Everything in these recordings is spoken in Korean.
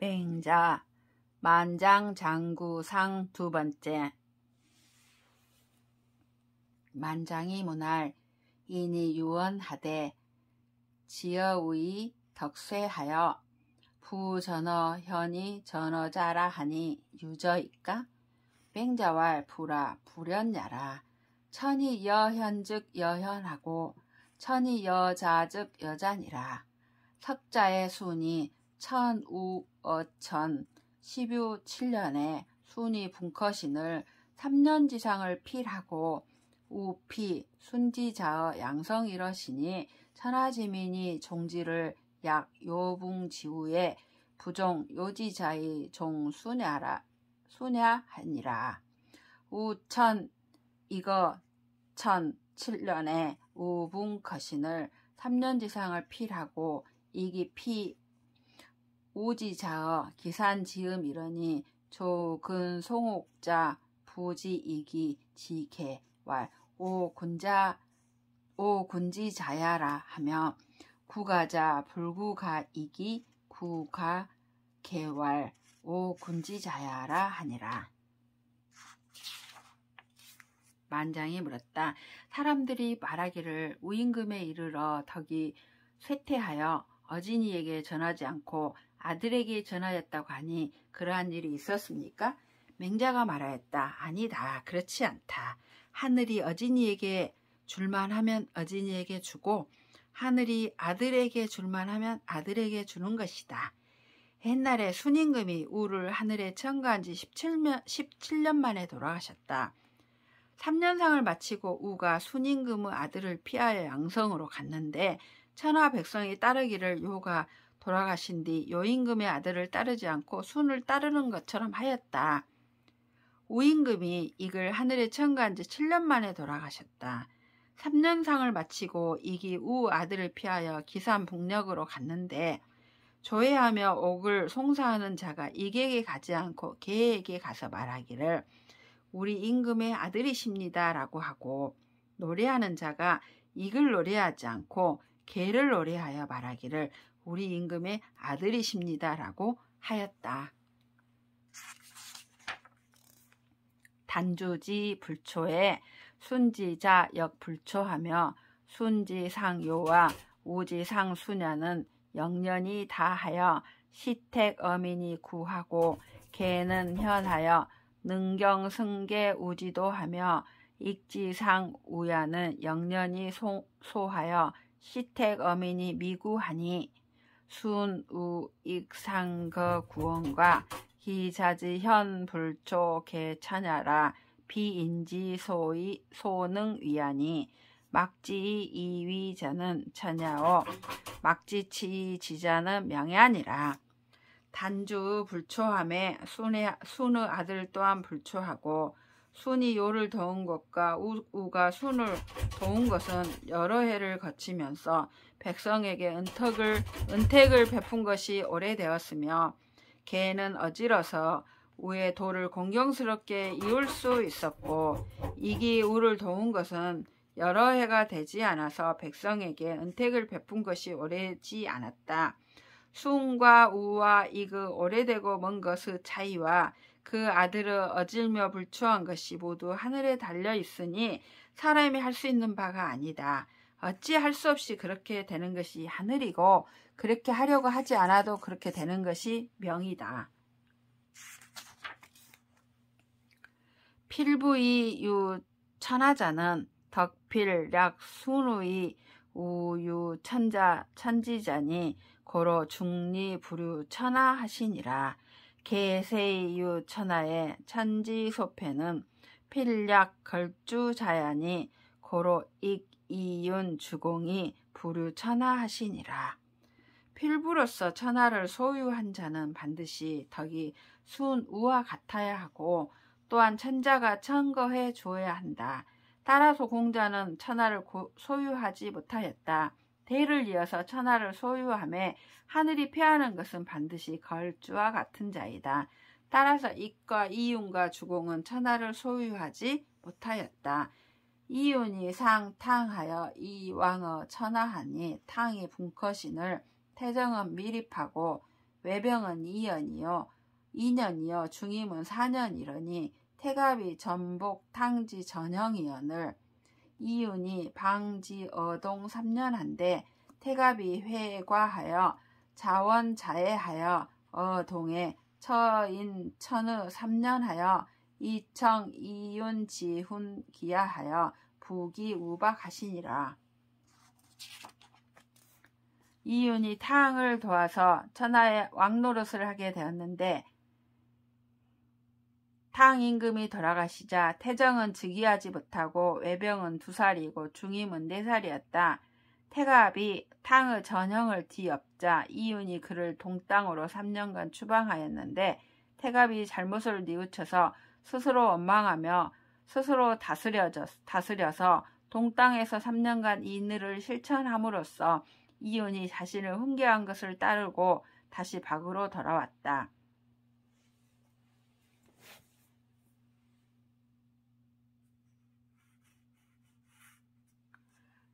맹자 만장장구상 두 번째. 만장이 문할 인이 유언하되 지어의 덕쇠하여 부전어 현이 전어자라 하니 유저이까? 맹자왈 부라 불연야라. 천이 여현즉 여현하고 천이 여자즉 여자니라. 석자의 순이 천우어천 10유 7년에 순이 분커신을 3년지상을 필하고 우피 순지자어 양성이러시니 천하지민이 종지를 약 요붕지우에 부종 요지자의 종 수냐하니라. 우천 이거 천 7년에 우붕커신을 3년지상을 필하고 이기 피 우지자어 기산지음 이러니 조근송옥자 부지이기 지개왈 오군지자야라 하며 구가자 불구가이기 구가개왈 오군지자야라 하니라. 만장이 물었다. 사람들이 말하기를 우임금에 이르러 덕이 쇠퇴하여 어진이에게 전하지 않고 아들에게 전하였다고 하니 그러한 일이 있었습니까? 맹자가 말하였다. 아니다. 그렇지 않다. 하늘이 어진이에게 줄만 하면 어진이에게 주고 하늘이 아들에게 줄만 하면 아들에게 주는 것이다. 옛날에 순임금이 우를 하늘에 청거한 지 17년 만에 돌아가셨다. 3년상을 마치고 우가 순임금의 아들을 피하여 양성으로 갔는데 천하 백성이 따르기를 요가 돌아가신 뒤 요임금의 아들을 따르지 않고 순을 따르는 것처럼 하였다. 우임금이 이글 하늘에 청거한 지 7년 만에 돌아가셨다. 3년상을 마치고 이기 우 아들을 피하여 기산북녘으로 갔는데 조회하며 옥을 송사하는 자가 이에게 가지 않고 개에게 가서 말하기를 우리 임금의 아들이십니다 라고 하고 노래하는 자가 이글 노래하지 않고 개를 노래하여 말하기를 우리 임금의 아들이십니다 라고 하였다. 단주지 불초에 순지자 역불초하며 순지상요와 우지상수냐는 영년이 다하여 시택 어민이 구하고 개는 현하여 능경승계 우지도하며 익지상 우야는 영년이 소하여 시택 어민이 미구하니 순우익상거 구원과 기자지현 불초 개차냐라 비인지 소능 위하니 막지 이위자는 처냐오 막지치 지자는 명예하니라. 단주 불초함에 순의 아들 또한 불초하고 순이 요를 도운 것과 우가 순을 도운 것은 여러 해를 거치면서 백성에게 은택을 베푼 것이 오래되었으며 개는 어지러서 우의 도를 공경스럽게 이을 수 있었고 이기 우를 도운 것은 여러 해가 되지 않아서 백성에게 은택을 베푼 것이 오래지 않았다. 순과 우와 이그 오래되고 먼 것의 차이와 그 아들을 어질며 불초한 것이 모두 하늘에 달려 있으니 사람이 할 수 있는 바가 아니다. 어찌 할 수 없이 그렇게 되는 것이 하늘이고 그렇게 하려고 하지 않아도 그렇게 되는 것이 명이다. 필부이 유 천하자는 덕필약 순우이 우유 천지자니 고로 중리 부류 천하 하시니라. 개세유 천하의 천지소패는 필약 걸주자야니 고로 익이윤 주공이 부류 천하 하시니라. 필부로서 천하를 소유한 자는 반드시 덕이 순우와 같아야 하고 또한 천자가 청거해 주어야 한다. 따라서 공자는 천하를 소유하지 못하였다. 대를 이어서 천하를 소유하며 하늘이 패하는 것은 반드시 걸주와 같은 자이다. 따라서 익과 이윤과 주공은 천하를 소유하지 못하였다. 이윤이 상탕하여 이왕어 천하하니 탕이 분커신을 태정은 미립하고 외병은 2년이요 중임은 4년이러니 태갑이 전복 탕지 전형이여늘 이윤이 방지 어동 3년한데 태갑이 회과하여 자원 자해하여 어동에 처인 천의 3년하여 이청 이윤 지훈 기하하여 부기 우박하시니라. 이윤이 탕을 도와서 천하의 왕노릇을 하게 되었는데 탕 임금이 돌아가시자 태정은 즉위하지 못하고 외병은 2살이고 중임은 4살이었다. 태갑이 탕의 전형을 뒤엎자 이윤이 그를 동땅으로 3년간 추방하였는데 태갑이 잘못을 뉘우쳐서 스스로 원망하며 스스로 다스려서 동땅에서 3년간 인의를 실천함으로써 이윤이 자신을 훈계한 것을 따르고 다시 박으로 돌아왔다.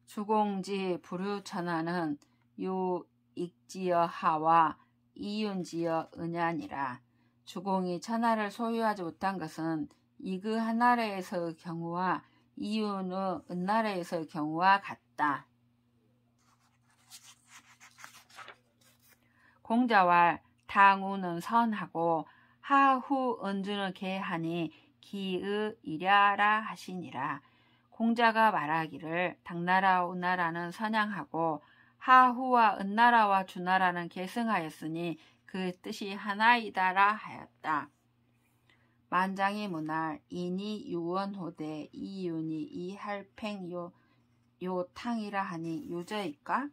주공지 부류천하는 유익지여 하와 이윤지여 은야니라. 주공이 천하를 소유하지 못한 것은 이그 한나라에서의 경우와 이윤의 은나라에서의 경우와 같다. 공자왈 당우는 선하고 하후 은주는 개하니 기의 이랴라 하시니라. 공자가 말하기를 당나라 우나라는 선양하고 하후와 은나라와 주나라는 계승하였으니 그 뜻이 하나이다라 하였다. 만장이 문할 인이 유원호대 이윤이 이할팽 요탕이라 하니 유저일까?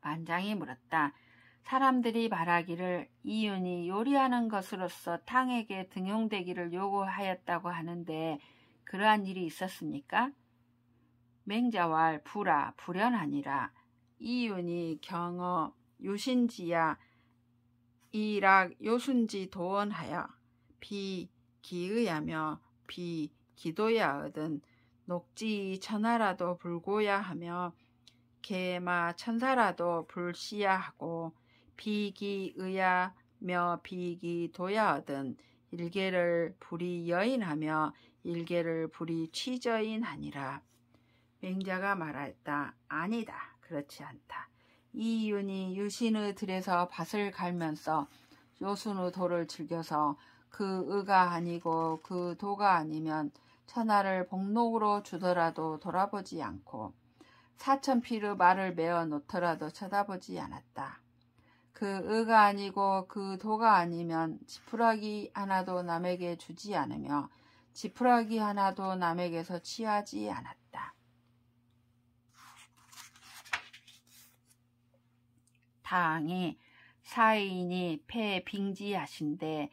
만장이 물었다. 사람들이 말하기를 이윤이 요리하는 것으로서 탕에게 등용되기를 요구하였다고 하는데 그러한 일이 있었습니까? 맹자왈 불연하니라. 이윤이 경어 요신지야 이락 요순지 도원하여 비기의하며 비기도야 얻은 녹지 천하라도 불고야 하며 개마 천사라도 불시야 하고 비기의하며 비기도야 얻은 일개를 불이 여인하며 일개를 불이 취저인하니라. 맹자가 말하였다. 아니다. 그렇지 않다. 이윤이 유신의 들에서 밭을 갈면서 요순의 도를 즐겨서 그 의가 아니고 그 도가 아니면 천하를 복록으로 주더라도 돌아보지 않고 사천피르 말을 메어 놓더라도 쳐다보지 않았다. 그 의가 아니고 그 도가 아니면 지푸라기 하나도 남에게 주지 않으며 지푸라기 하나도 남에게서 취하지 않았다. 다항이 사인이 폐빙지하신데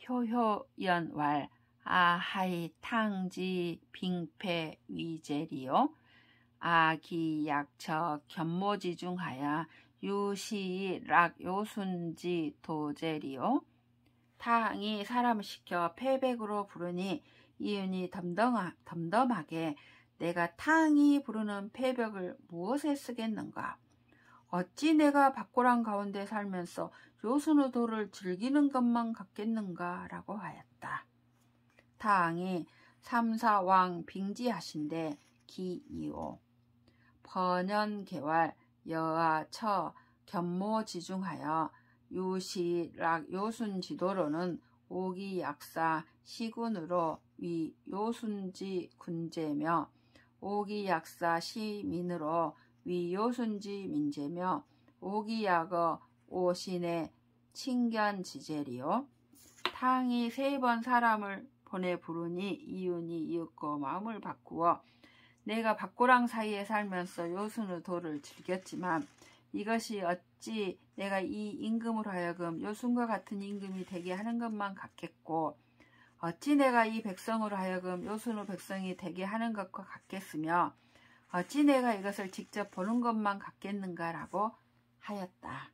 효효연왈 아하이 탕지 빙패 위제리요 아기약처 견모지중하야 유시락 요순지 도제리요. 타항이 사람을 시켜 패백으로 부르니 이윤이 덤덤하게 내가 타항이 부르는 패백을 무엇에 쓰겠는가? 어찌 내가 박고랑 가운데 살면서 요순의 도를 즐기는 것만 같겠는가? 라고 하였다. 타항이 삼사왕 빙지하신데 기이오 번연개왈 여하 처 견모지중하여 유시락 요순지도로는 오기약사 시군으로 위 요순지 군제며 오기약사 시민으로 위 요순지 민제며 오기약어 오신의 친견지제리요. 탕이 3번 사람을 보내 부르니 이윤이 이윽고 마음을 바꾸어 내가 박고랑 사이에 살면서 요순의 도를 즐겼지만 이것이 어찌 내가 이 임금으로 하여금 요순과 같은 임금이 되게 하는 것만 같겠고 어찌 내가 이 백성으로 하여금 요순의 백성이 되게 하는 것과 같겠으며 어찌 내가 이것을 직접 보는 것만 같겠는가라고 하였다.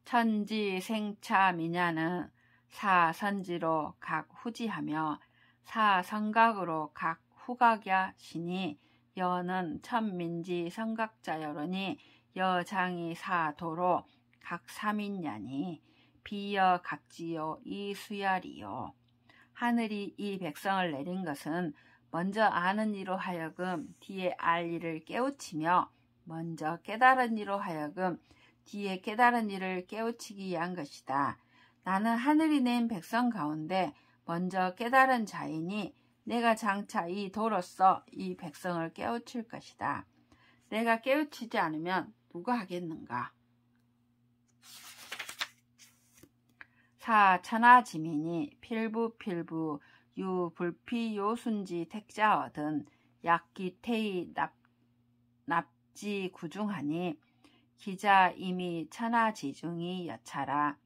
천지 생차 미냐는 사선지로 각 후지하며 사성각으로 각 후각야 시니 여는 천민지 성각자여로니 여장이 사도로 각삼인야니 비여 각지요 이수야리요. 하늘이 이 백성을 내린 것은 먼저 아는 이로 하여금 뒤에 알 일을 깨우치며 먼저 깨달은 이로 하여금 뒤에 깨달은 이를 깨우치기 위한 것이다. 나는 하늘이 낸 백성 가운데 먼저 깨달은 자이니 내가 장차 이 도로써 이 백성을 깨우칠 것이다. 내가 깨우치지 않으면 누가 하겠는가? 사 천하지민이 필부 유불피 요순지 택자 얻은 약기태의 납지 구중하니 기자 이미 천하지중이 여차라.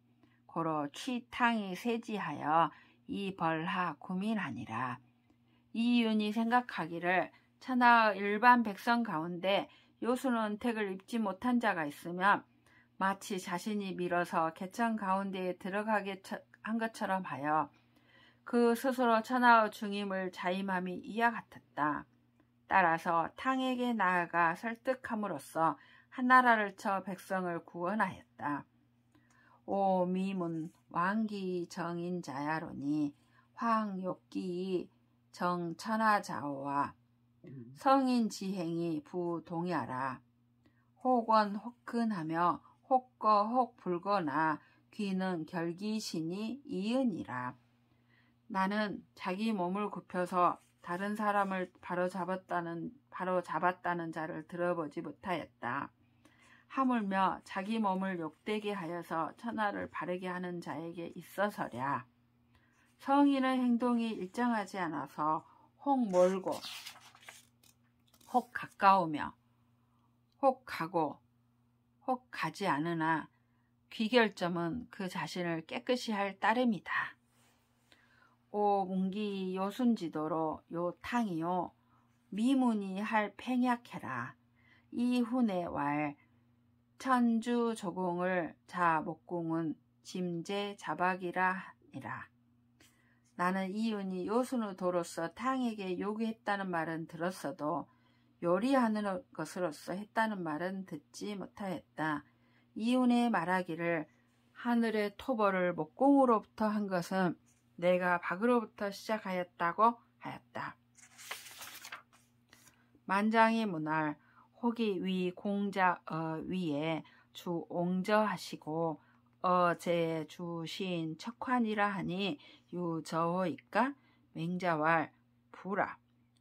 고로 취탕이 세지하여 이 벌하 구민하니라. 이윤이 생각하기를 천하의 일반 백성 가운데 요순 택을 입지 못한 자가 있으면 마치 자신이 밀어서 개천 가운데에 들어가게 한 것처럼 하여 그 스스로 천하의 중임을 자임함이 이와 같았다. 따라서 탕에게 나아가 설득함으로써 한나라를 쳐 백성을 구원하였다. 오 미문 왕기 정인자야로니 황욕기 정천하자오와 성인지행이 부동야라. 혹원 혹근하며 혹거 혹불거나 귀는 결기신이 이은이라. 나는 자기 몸을 굽혀서 다른 사람을 바로 잡았다는 자를 들어보지 못하였다. 하물며 자기 몸을 욕되게 하여서 천하를 바르게 하는 자에게 있어서랴. 성인의 행동이 일정하지 않아서 혹 멀고 혹 가까우며 혹 가고 혹 가지 않으나 귀결점은 그 자신을 깨끗이 할 따름이다. 오 문기 요순지도로 요탕이요 미문이 할 팽약해라. 이훈의 왈 천주 조공을 자 목공은 짐제 자박이라 하니라. 나는 이윤이 요순의 도로서 탕에게 요구했다는 말은 들었어도 요리하는 것으로서 했다는 말은 듣지 못하였다. 이윤의 말하기를 하늘의 토벌을 목공으로부터 한 것은 내가 박으로부터 시작하였다고 하였다. 만장의 문할 혹이 위 공자 위에 주 옹저하시고 어제 주신 척환이라 하니 유저호이까 맹자왈 부라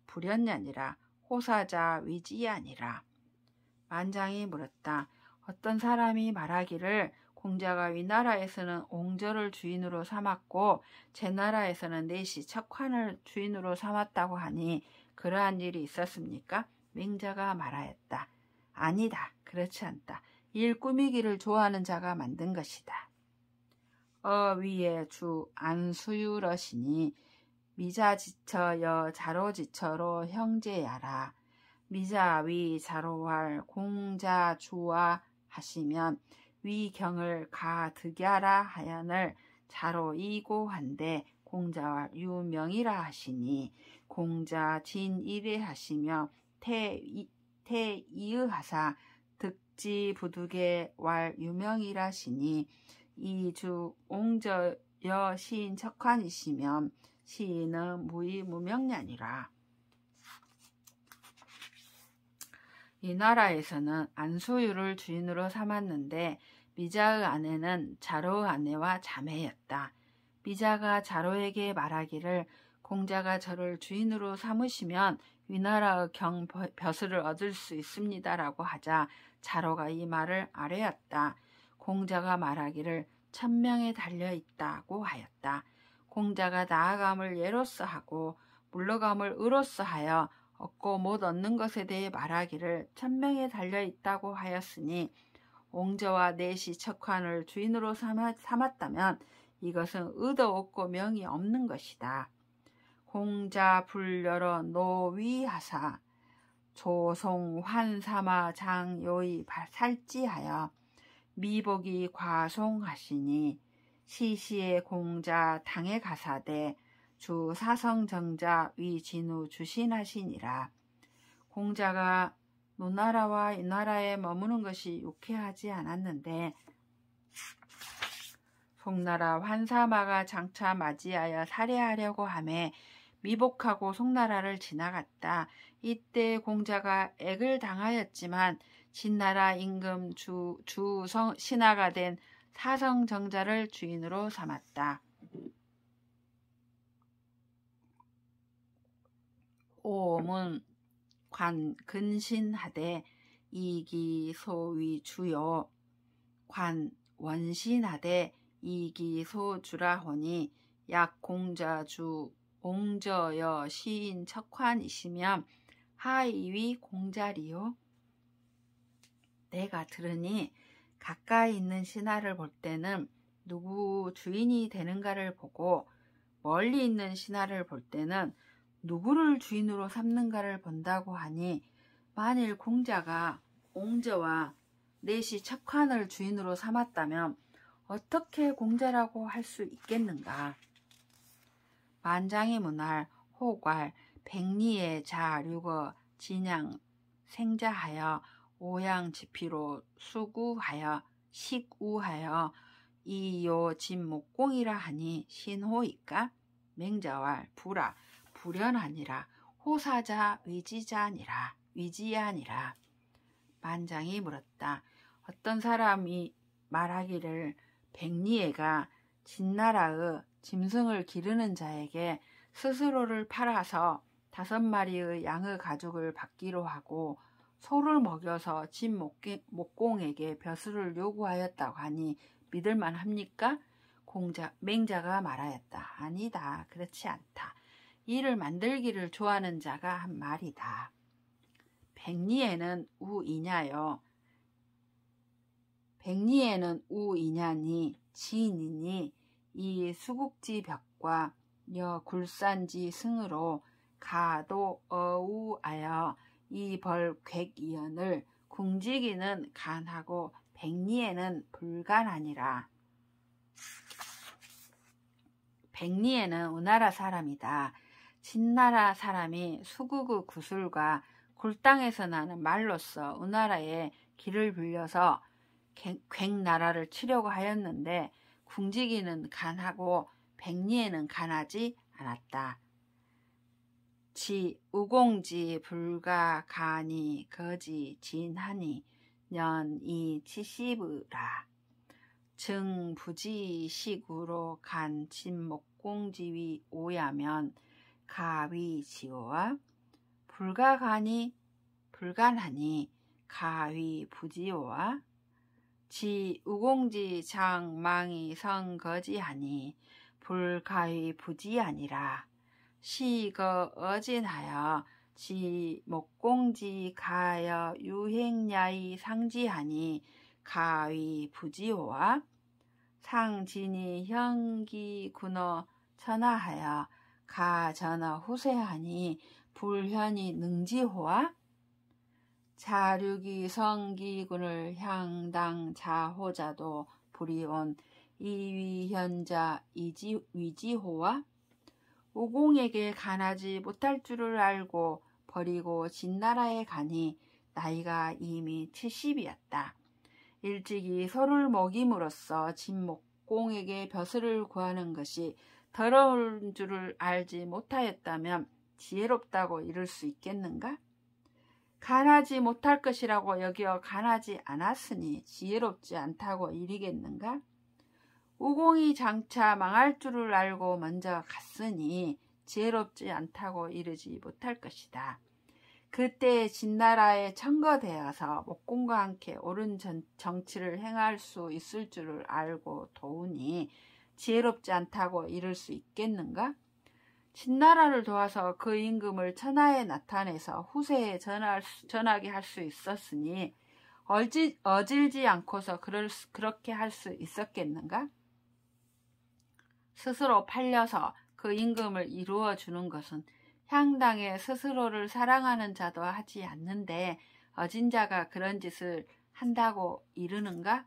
불연냐니라 호사자 위지아니라. 만장이 물었다. 어떤 사람이 말하기를 공자가 위나라에서는 옹저를 주인으로 삼았고 제 나라에서는 내시 척환을 주인으로 삼았다고 하니 그러한 일이 있었습니까? 맹자가 말하였다. 아니다. 그렇지 않다. 일 꾸미기를 좋아하는 자가 만든 것이다. 위에 주 안수유러시니 미자지처 여 자로지처로 형제야라. 미자위 자로할 공자주와 하시면 위경을 가득야라 하연을 자로 이고한데 공자와 유명이라 하시니 공자 진일에 하시며 태이의하사 득지 부득에 왈 유명이라시니 이주 옹저여 시인 척환이시면 시인은 무의무명냐니라. 이 나라에서는 안소유를 주인으로 삼았는데 미자의 아내는 자로의 아내와 자매였다. 미자가 자로에게 말하기를 공자가 저를 주인으로 삼으시면 위나라의 벼슬을 얻을 수 있습니다라고 하자 자로가 이 말을 아뢰었다. 공자가 말하기를 천명에 달려있다고 하였다. 공자가 나아감을 예로서 하고 물러감을 의로서 하여 얻고 못 얻는 것에 대해 말하기를 천명에 달려있다고 하였으니 옹저와 내시 척환을 주인으로 삼았다면 이것은 의도 없고 명이 없는 것이다. 공자 불여러 노위하사 조송 환사마 장요이 살지하여 미복이 과송하시니 시시의 공자 당에 가사대 주 사성정자 위진우 주신하시니라. 공자가 노나라와 이 나라에 머무는 것이 유쾌하지 않았는데 송나라 환사마가 장차 맞이하여 살해하려고 하매 미복하고 송나라를 지나갔다. 이때 공자가 액을 당하였지만 진나라 임금 신하가 된 사성정자를 주인으로 삼았다. 5문 관 근신하되 이기소위 주요 관 원신하되 이기소주라호니 약 공자주 옹저여 시인 척환이시면 하이위 공자리요. 내가 들으니 가까이 있는 신하를 볼 때는 누구 주인이 되는가를 보고 멀리 있는 신하를 볼 때는 누구를 주인으로 삼는가를 본다고 하니 만일 공자가 옹저와 넷이 척환을 주인으로 삼았다면 어떻게 공자라고 할 수 있겠는가? 만장의 문할 호괄 백리의 자류거 진양 생자하여 오양지피로 수구하여 식우하여 이요 진목공이라 하니 신호이까? 맹자왈 부라 불연하니라 호사자 위지아니라. 만장이 물었다. 어떤 사람이 말하기를 백리애가 진나라의 짐승을 기르는 자에게 스스로를 팔아서 5마리의 양의 가죽을 받기로 하고 소를 먹여서 진 목공에게 벼슬을 요구하였다고 하니 믿을만 합니까? 맹자가 말하였다. 아니다. 그렇지 않다. 이를 만들기를 좋아하는 자가 한 말이다. 백리에는 우이냐요. 백리에는 우이냐니 지인이니 이 수국지 벽과 여 굴산지 승으로 가도 어우하여 이 벌객이연을 궁지기는 간하고 백리에는 불간하니라. 백리에는 우나라 사람이다. 진나라 사람이 수국의 구슬과 굴땅에서 나는 말로써 우나라에 길을 빌려서 객나라를 치려고 하였는데 궁지기는 간하고 백리에는 간하지 않았다. 지 우공지 불가 간이 거지 진하니 년이 치시브라. 증 부지식으로 간 진목공지위 오야면 가위 지오와 불가간이 불간하니 가위 부지오와 지 우공지 장망이 성거지하니 불가위 부지아니라. 시거 어진하여 지 목공지 가여 유행야이 상지하니 가위 부지오와 상진이 형기 군어 천하하여 가전어 후세하니 불현이 능지호와 자류기 성기군을 향당 자호자도 불이온 이위현자 위지호와 우공에게 간하지 못할 줄을 알고 버리고 진나라에 가니 나이가 이미 70이었다. 일찍이 소를 먹임으로써 진목공에게 벼슬을 구하는 것이 더러운 줄을 알지 못하였다면 지혜롭다고 이를 수 있겠는가? 간하지 못할 것이라고 여겨 간하지 않았으니 지혜롭지 않다고 이르겠는가? 우공이 장차 망할 줄을 알고 먼저 갔으니 지혜롭지 않다고 이르지 못할 것이다. 그때 진나라에 청거되어서 목공과 함께 옳은 정치를 행할 수 있을 줄을 알고 도우니 지혜롭지 않다고 이를 수 있겠는가? 진나라를 도와서 그 임금을 천하에 나타내서 후세에 전하게 할 수 있었으니 어질지 않고서 그렇게 할 수 있었겠는가? 스스로 팔려서 그 임금을 이루어 주는 것은 향당에 스스로를 사랑하는 자도 하지 않는데 어진 자가 그런 짓을 한다고 이르는가?